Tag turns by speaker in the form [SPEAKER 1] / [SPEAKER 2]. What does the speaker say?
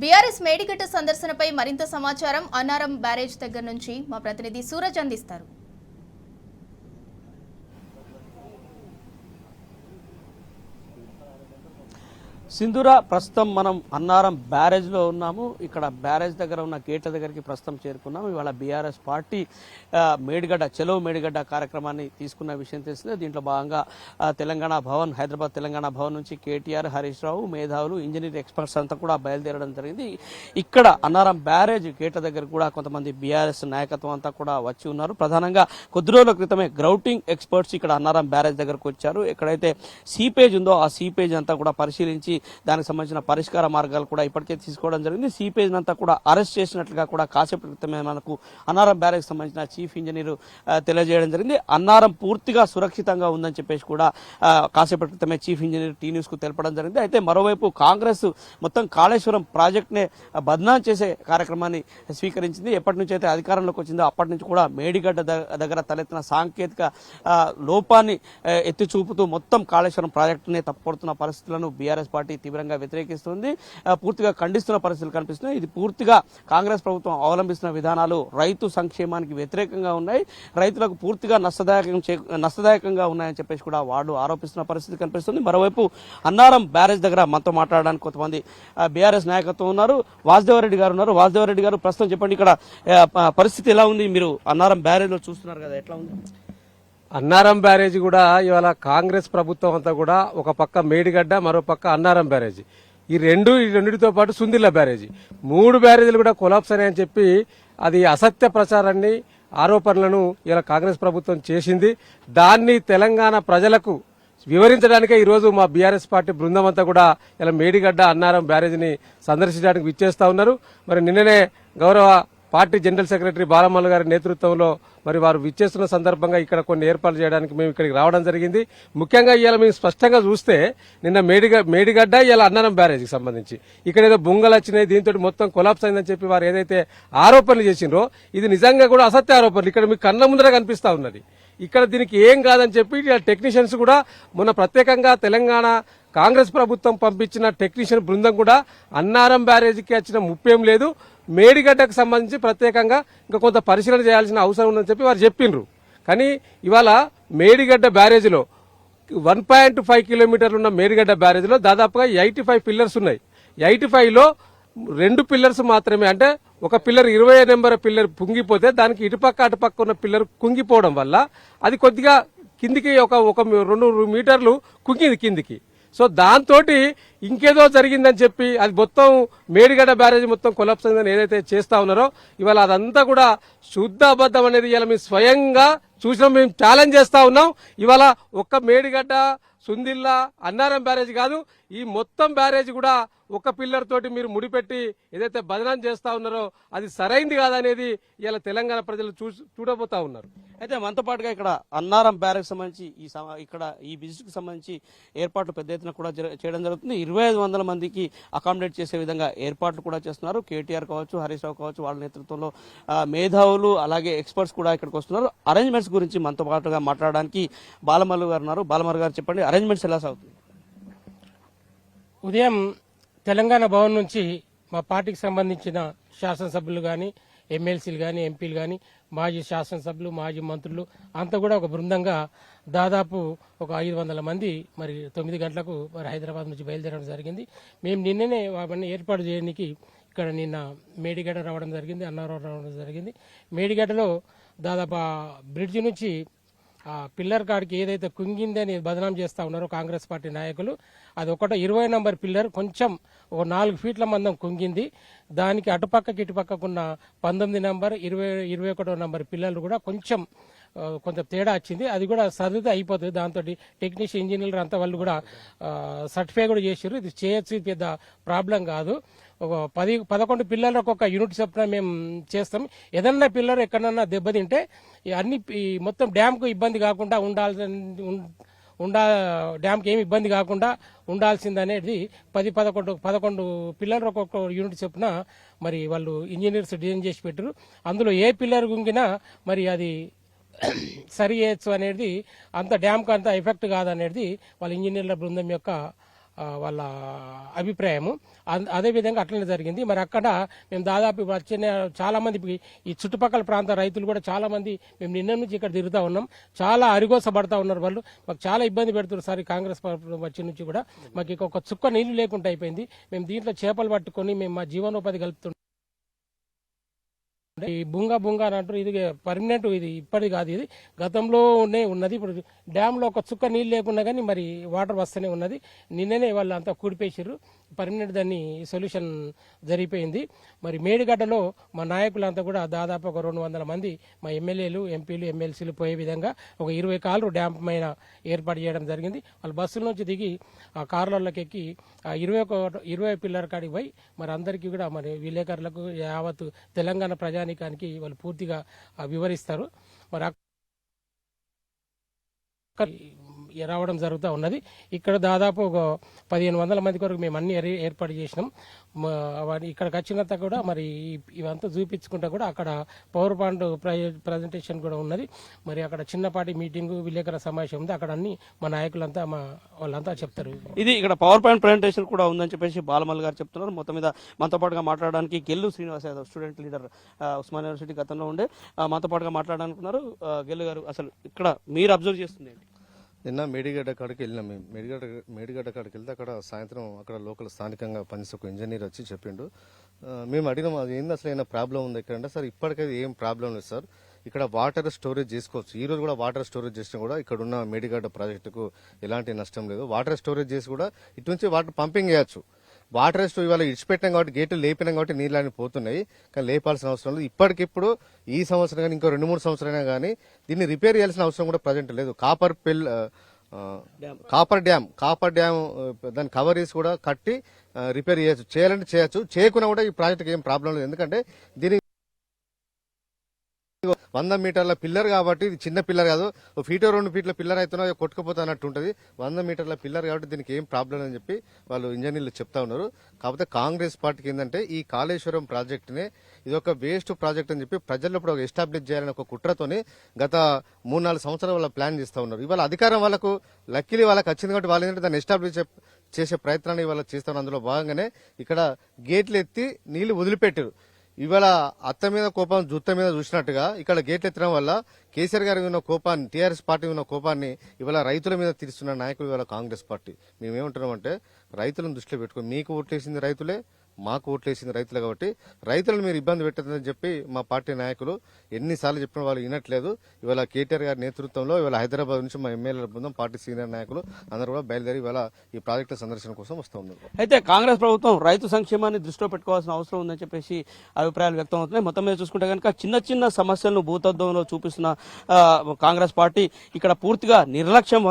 [SPEAKER 1] BRS Medigadda సందర్శనపై మరింత సమాచారం Annaram barrage దగ్గర నుంచి మా ప్రతినిధి సూరజ్ అందిస్తారు.
[SPEAKER 2] సింధూర, ప్రస్తుతం మనం అన్నారం బ్యారేజ్లో ఉన్నాము. ఇక్కడ బ్యారేజ్ దగ్గర ఉన్న గేట్ల దగ్గరికి ప్రస్తుతం చేరుకున్నాము. ఇవాళ బీఆర్ఎస్ పార్టీ మేడిగడ్డ చలో మేడిగడ్డ కార్యక్రమాన్ని తీసుకున్న విషయం తెలిసిందే. దీంట్లో భాగంగా తెలంగాణ భవన్, హైదరాబాద్ తెలంగాణ భవన్ నుంచి కేటీఆర్, హరీష్ రావు, మేధావులు, ఇంజనీర్ ఎక్స్పర్ట్స్ అంతా కూడా బయలుదేరడం జరిగింది. ఇక్కడ అన్నారం బ్యారేజ్ గేట్ల దగ్గర కూడా కొంతమంది బీఆర్ఎస్ నాయకత్వం అంతా కూడా వచ్చి ఉన్నారు. ప్రధానంగా కొద్ది రోజుల క్రితమే గ్రౌటింగ్ ఎక్స్పర్ట్స్ ఇక్కడ అన్నారం బ్యారేజ్ దగ్గరకు వచ్చారు. ఎక్కడైతే సీపేజ్ ఉందో ఆ సీపేజ్ అంతా కూడా పరిశీలించి దానికి సంబంధించిన పరిష్కార మార్గాలు కూడా ఇప్పటికే తీసుకోవడం జరిగింది. సీపేజ్ అంతా కూడా అరెస్ట్ చేసినట్లుగా కూడా కాసేపటి క్రితమే మనకు అన్నారం బ్యారేజ్ సంబంధించిన చీఫ్ ఇంజనీర్ తెలియజేయడం జరిగింది. అన్నారం పూర్తిగా సురక్షితంగా ఉందని చెప్పేసి కూడా కాసేపటి క్రితమే చీఫ్ ఇంజనీర్ టీ న్యూస్ కు తెలపడం జరిగింది. అయితే మరోవైపు కాంగ్రెస్ మొత్తం కాళేశ్వరం ప్రాజెక్ట్ నే బద్నాం చేసే కార్యక్రమాన్ని స్వీకరించింది. ఎప్పటి నుంచి అయితే అధికారంలోకి వచ్చిందో అప్పటి నుంచి కూడా మేడిగడ్డ దగ్గర తలెత్తిన సాంకేతిక లోపాన్ని ఎత్తి చూపుతూ మొత్తం కాళేశ్వరం ప్రాజెక్టునే తప్పుపడుతున్న పరిస్థితులను బీఆర్ఎస్ పార్టీ తీవ్రంగా వ్యతిరేకిస్తుంది, పూర్తిగా ఖండిస్తున్న పరిస్థితులు కనిపిస్తున్నాయి. ఇది పూర్తిగా కాంగ్రెస్ ప్రభుత్వం అవలంబిస్తున్న విధానాలు రైతు సంక్షేమానికి వ్యతిరేకంగా ఉన్నాయి, రైతులకు పూర్తిగా నష్టదాయకంగా ఉన్నాయని చెప్పేసి కూడా వాళ్ళు ఆరోపిస్తున్న పరిస్థితి కనిపిస్తుంది. మరోవైపు అన్నారం బ్యారేజ్ దగ్గర మనతో మాట్లాడడానికి కొంతమంది బీఆర్ఎస్ నాయకత్వం ఉన్నారు. వాసుదేవరెడ్డి గారు ఉన్నారు. వాసుదేవరెడ్డి గారు, ప్రస్తుతం చెప్పండి, ఇక్కడ పరిస్థితి ఎలా ఉంది? మీరు అన్నారం బ్యారేజ్ లో చూస్తున్నారు కదా, ఎట్లా ఉంది?
[SPEAKER 3] అన్నారం బ్యారేజీ కూడా ఇవాళ కాంగ్రెస్ ప్రభుత్వం అంతా కూడా ఒక పక్క మేడిగడ్డ, మరో పక్క అన్నారం బ్యారేజీ, ఈ రెండింటితో పాటు సుందిల్ల బ్యారేజీ, 3 బ్యారేజీలు కూడా కొలాప్స్ అని చెప్పి అది అసత్య ప్రచారాన్ని, ఆరోపణలను ఇలా కాంగ్రెస్ ప్రభుత్వం చేసింది. దాన్ని తెలంగాణ ప్రజలకు వివరించడానికే ఈరోజు మా బీఆర్ఎస్ పార్టీ బృందం అంతా కూడా ఇలా మేడిగడ్డ, అన్నారం బ్యారేజీని సందర్శించడానికి విచ్చేస్తా ఉన్నారు. మరి నిన్ననే గౌరవ పార్టీ జనరల్ సెక్రటరీ బాలమల్ల గారి నేతృత్వంలో మరి వారు విచ్చేస్తున్న సందర్భంగా ఇక్కడ కొన్ని ఏర్పాట్లు చేయడానికి మేము ఇక్కడికి రావడం జరిగింది. ముఖ్యంగా ఇవాళ మేము స్పష్టంగా చూస్తే నిన్న మేడిగడ్డ ఇలా అన్నారం బ్యారేజీకి సంబంధించి ఇక్కడ ఏదో బొంగలు వచ్చినాయి, దీంతో మొత్తం కొలాప్స్ అయిందని చెప్పి వారు ఏదైతే ఆరోపణలు చేసిండ్రో ఇది నిజంగా కూడా అసత్య ఆరోపణలు. ఇక్కడ మీకు కళ్ళ ముందర కనిపిస్తా ఉన్నది. ఇక్కడ దీనికి ఏం కాదని చెప్పి టెక్నీషియన్స్ కూడా మొన్న ప్రత్యేకంగా తెలంగాణ కాంగ్రెస్ ప్రభుత్వం పంపించిన టెక్నీషియన్ బృందం కూడా అన్నారం బ్యారేజీకి వచ్చిన ముప్పేం లేదు, మేడిగడ్డకు సంబంధించి ప్రత్యేకంగా ఇంకా కొంత పరిశీలన చేయాల్సిన అవసరం ఉందని చెప్పి వారు చెప్పిండ్రు. కానీ ఇవాళ మేడిగడ్డ బ్యారేజీలో 1.5 కిలోమీటర్లు ఉన్న మేడిగడ్డ బ్యారేజీలో దాదాపుగా 85 పిల్లర్స్ ఉన్నాయి. 85లో 2 పిల్లర్స్ మాత్రమే, అంటే ఒక పిల్లర్ 20 నెంబర్ పిల్లర్ కుంగిపోతే దానికి ఇటుపక్క అటుపక్క ఉన్న పిల్లర్ కుంగిపోవడం వల్ల అది కొద్దిగా కిందికి ఒక 2 మీటర్లు కుంగింది కిందికి. సో దాంతో ఇంకేదో జరిగిందని చెప్పి అది మొత్తం మేడిగడ్డ బ్యారేజ్ మొత్తం కొలాప్స్ అయిందని ఏదైతే చేస్తా ఉన్నారో ఇవాళ అదంతా కూడా శుద్ధ అబద్ధం అనేది ఇవాళ మేము స్వయంగా చూసినాం, మేము ఛాలెంజ్ చేస్తా ఉన్నాం. ఇవాళ ఒక్క మేడిగడ్డ, సుందిల్ల, అన్నారం బ్యారేజ్ కాదు, ఈ మొత్తం బ్యారేజ్ కూడా ఒక పిల్లర్ తోటి మీరు ముడిపెట్టి ఏదైతే బదనాం చేస్తా ఉన్నారో అది సరైంది కాదనేది ఇలా తెలంగాణ ప్రజలు చూడబోతా ఉన్నారు.
[SPEAKER 2] అయితే మనతో పాటుగా ఇక్కడ అన్నారం బ్యారేజ్ సంబంధించి ఇక్కడ ఈ విజిట్ కు సంబంధించి ఏర్పాట్లు పెద్ద ఎత్తున కూడా చేయడం జరుగుతుంది. 2500 మందికి అకామిడేట్ చేసే విధంగా ఏర్పాట్లు కూడా చేస్తున్నారు. కేటీఆర్ కావచ్చు, హరీష్ రావు కావచ్చు, వాళ్ళ నేతృత్వంలో మేధావులు అలాగే ఎక్స్పర్ట్స్ కూడా ఇక్కడికి వస్తున్నారు. అరేంజ్మెంట్స్ గురించి మనతో పాటుగా మాట్లాడడానికి బాలమల్లు గారు ఉన్నారు. బాలమల్లు గారు, చెప్పండి, అరేంజ్మెంట్స్ ఎలా సాగుతుంది?
[SPEAKER 4] ఉదయం తెలంగాణ భవన్ నుంచి మా పార్టీకి సంబంధించిన శాసనసభ్యులు కానీ, ఎమ్మెల్సీలు కానీ, ఎంపీలు కానీ, మాజీ శాసనసభ్యులు, మాజీ మంత్రులు అంతా కూడా ఒక బృందంగా దాదాపు ఒక 500 మంది మరి 9 గంటలకు మరి హైదరాబాద్ నుంచి బయలుదేరడం జరిగింది. మేము నిన్ననే అవన్నీ ఏర్పాటు చేయడానికి ఇక్కడ నిన్న మేడిగడ్డ రావడం జరిగింది, అన్నారం రావడం జరిగింది. మేడిగడ్డలో దాదాపు బ్రిడ్జి నుంచి పిల్లర్ కాడికి ఏదైతే కుంగిందని బదనాం చేస్తా ఉన్నారో కాంగ్రెస్ పార్టీ నాయకులు, అది 20 నంబర్ పిల్లర్ కొంచెం 4 ఫీట్ల మందం కుంగింది. దానికి అటుపక్కకి ఇటుపక్కకున్న 19 నంబర్, 21 నంబర్ పిల్లర్లు కూడా కొంచెం తేడా వచ్చింది. అది కూడా సర్దితే అయిపోతుంది. దాంతో టెక్నీషియన్, ఇంజనీర్లు అంతా వాళ్ళు కూడా సర్టిఫై కూడా చేసారు. ఇది చేయొచ్చు, పెద్ద ప్రాబ్లం కాదు. ఒక 10-11 పిల్లర్లకు ఒక యూనిట్ చొప్పున మేము చేస్తాం. ఏదన్నా పిల్లర్ ఎక్కడన్నా దెబ్బతింటే అన్ని మొత్తం డ్యామ్కు ఇబ్బంది కాకుండా డ్యామ్కి ఏమి ఇబ్బంది కాకుండా ఉండాల్సిందనేది 10-11 పిల్లర్ ఒక్కొక్క యూనిట్ చొప్పున మరి వాళ్ళు ఇంజనీర్స్ డిజైన్ చేసి పెట్టారు. అందులో ఏ పిల్లర్ గుంగినా మరి అది సరి చేయొచ్చు అనేది, అంత డ్యామ్కి అంత ఎఫెక్ట్ కాదనేది వాళ్ళ ఇంజనీర్ల బృందం యొక్క వాళ్ళ అభిప్రాయము. అదేవిధంగా అట్లనే జరిగింది. మరి అక్కడ మేము దాదాపు వచ్చిన చాలా మంది ఈ చుట్టుపక్కల ప్రాంత రైతులు కూడా చాలా మంది మేము నిన్న నుంచి ఇక్కడ తిరుగుతూ ఉన్నాం. చాలా అరిగోసపడతా ఉన్నారు. వాళ్ళు మాకు చాలా ఇబ్బంది పెడుతున్నారు సార్. ఈ కాంగ్రెస్ ప్రభుత్వం వచ్చి నుంచి కూడా మాకు ఇక ఒక చుక్క నీళ్లు లేకుండా అయిపోయింది. మేము దీంట్లో చేపలు పట్టుకొని మేము మా జీవనోపాధి కలుపుతున్నాం. ఈ బుంగా అని అంటారు. ఇది పర్మనెంట్, ఇది ఇప్పటిది కాదు, ఇది గతంలోనే ఉన్నది. ఇప్పుడు డ్యామ్లో ఒక చుక్క నీళ్ళు లేకున్నా కానీ మరి వాటర్ వస్తూనే ఉన్నది. నిన్ననే వాళ్ళు అంతా కూడిపేసారు. పర్మనెంట్ దాన్ని సొల్యూషన్ జరిగిపోయింది. మరి మేడిగడ్డలో మా నాయకులంతా కూడా దాదాపు ఒక 200 మంది మా ఎమ్మెల్యేలు, ఎంపీలు, ఎమ్మెల్సీలు పోయే విధంగా ఒక 20 కార్లు డ్యామ్ పైన ఏర్పాటు చేయడం జరిగింది. వాళ్ళు బస్సుల నుంచి దిగి ఆ కార్లలోకి ఎక్కి ఆ 20 పిల్లర్ కాడికి పోయి మరి అందరికీ కూడా మరి విలేకరులకు యావత్ తెలంగాణ ప్రజానీకానికి వాళ్ళు పూర్తిగా వివరిస్తారు. మరి రావడం జరుగుతూ ఉన్నది. ఇక్కడ దాదాపు ఒక 1500 మంది కొరకు మేము అన్ని ఏర్పాటు చేసినాం. ఇక్కడికి వచ్చినంత కూడా మరి ఇవంతా చూపించుకుంటా కూడా అక్కడ పవర్ పాయింట్ ప్రజెంటేషన్ కూడా ఉన్నది. మరి అక్కడ చిన్నపాటి మీటింగ్, విలేకరుల సమావేశం ఉంది. అక్కడ అన్ని మా నాయకులంతా వాళ్ళంతా చెప్తారు.
[SPEAKER 2] ఇది ఇక్కడ పవర్ పాయింట్ ప్రజెంటేషన్ కూడా ఉందని చెప్పేసి బాలమల్ గారు చెప్తున్నారు. మొత్తం మీద మనతో పాటుగా మాట్లాడడానికి Gellu Srinivas Yadav, student leader, Osmania university గతంలో ఉండే, మనతో పాటుగా మాట్లాడాలనుకున్నారు. గెల్లు గారు, అసలు ఇక్కడ మీరు అబ్జర్వ్ చేస్తుంది ఏంటి?
[SPEAKER 5] నిన్న మేడిగడ్డ కాడికి వెళ్ళినాం. మేము మేడిగడ్డ కాడికి వెళ్తే అక్కడ సాయంత్రం అక్కడ లోకల్ స్థానికంగా పనిచేసే ఒక ఇంజనీర్ వచ్చి చెప్పిండు. మేము అడిగినాం అది ఏంది, అసలు ఏమైనా ప్రాబ్లం ఉంది ఇక్కడ అంటే, సార్ ఇప్పటికైతే ఏం ప్రాబ్లం లేదు సార్, ఇక్కడ వాటర్ స్టోరేజ్ చేసుకోవచ్చు. ఈ రోజు కూడా వాటర్ స్టోరేజ్ చేసినా కూడా ఇక్కడ ఉన్న మేడిగడ్డ ప్రాజెక్టుకు ఎలాంటి నష్టం లేదు. వాటర్ స్టోరేజ్ చేసి కూడా ఇటు నుంచి వాటర్ పంపింగ్ చేయొచ్చు. వాటర్ స్టోర్ ఇవాళ ఇడిచిపెట్టాం కాబట్టి, గేట్లు లేపినాం కాబట్టి నీళ్ళు అన్ని పోతున్నాయి. కానీ లేపాల్సిన అవసరం లేదు. ఇప్పటికిప్పుడు ఈ సంవత్సరం కానీ ఇంకో 2-3 సంవత్సరాలైనా కానీ దీన్ని రిపేర్ చేయాల్సిన అవసరం కూడా ప్రజెంట్ లేదు. కాపర్ డ్యామ్ దాన్ని కవర్ చేసి కూడా కట్టి రిపేర్ చేయొచ్చు. చేయాలంటే చేయొచ్చు. చేయకుండా కూడా ఈ ప్రాజెక్టుకి ఏం ప్రాబ్లం లేదు. ఎందుకంటే దీని 100 మీటర్ల పిల్లర్ కాబట్టి, ఇది చిన్న పిల్లర్ కాదు, 1 ఫీట్ 2 ఫీట్ల పిల్లర్ అయితేనో కొట్టుకుపోతా అన్నట్టు ఉంటుంది. 100 మీటర్ల పిల్లర్ కాబట్టి దీనికి ఏం ప్రాబ్లం అని చెప్పి వాళ్ళు ఇంజనీర్లు చెప్తా ఉన్నారు. కాకపోతే కాంగ్రెస్ పార్టీకి ఏంటంటే ఈ కాళేశ్వరం ప్రాజెక్టునే ఇది ఒక వేస్ట్ ప్రాజెక్ట్ అని చెప్పి ప్రజల్లో ఇప్పుడు ఎస్టాబ్లిష్ చేయాలని ఒక కుట్రతోని గత 3-4 సంవత్సరాలు వాళ్ళ ప్లాన్ చేస్తూ ఉన్నారు. ఇవాళ అధికారం వాళ్ళకు లక్కీలీ వాళ్ళకి వచ్చింది కాబట్టి వాళ్ళు ఏంటంటే దాన్ని ఎస్టాబ్లిష్ చేసే ప్రయత్నాన్ని ఇవాళ చేస్తారు. అందులో భాగంగానే ఇక్కడ గేట్లు ఎత్తి నీళ్లు వదిలిపెట్టారు. ఇవాళ అత్త మీద కోపం జుత్త మీద చూసినట్టుగా ఇక్కడ గేట్లు ఎత్తడం వల్ల కేసీఆర్ గారి ఉన్న కోపాన్ని, టీఆర్ఎస్ పార్టీ ఉన్న కోపాన్ని ఇవాళ రైతుల మీద తీరుస్తున్న నాయకులు ఇవాళ కాంగ్రెస్ పార్టీ. మేమేమంటున్నామంటే రైతులను దృష్టిలో పెట్టుకుని, మీకు ఓట్లేసింది రైతులే, మాకు ఓట్లేసింది రైతులే కాబట్టి రైతులను మీరు ఇబ్బంది పెట్టదని చెప్పి మా పార్టీ నాయకులు ఎన్నిసార్లు చెప్పిన వాళ్ళు వినట్లేదు. ఇవాళ కేటీఆర్ గారి నేతృత్వంలో ఇవాళ హైదరాబాద్ నుంచి మా ఎమ్మెల్యేల బృందం, పార్టీ సీనియర్ నాయకులు అందరూ కూడా బయలుదేరి ఇవాళ ఈ ప్రాజెక్టుల సందర్శన కోసం వస్తూ ఉన్నారు.
[SPEAKER 2] అయితే కాంగ్రెస్ ప్రభుత్వం రైతు సంక్షేమాన్ని దృష్టిలో పెట్టుకోవాల్సిన అవసరం ఉందని చెప్పేసి అభిప్రాయాలు వ్యక్తం అవుతున్నాయి. మొత్తం మీద చూసుకుంటే కనుక చిన్న సమస్యలను భూతత్వంలో చూపిస్తున్న కాంగ్రెస్ పార్టీ ఇక్కడ పూర్తిగా నిర్లక్ష్యం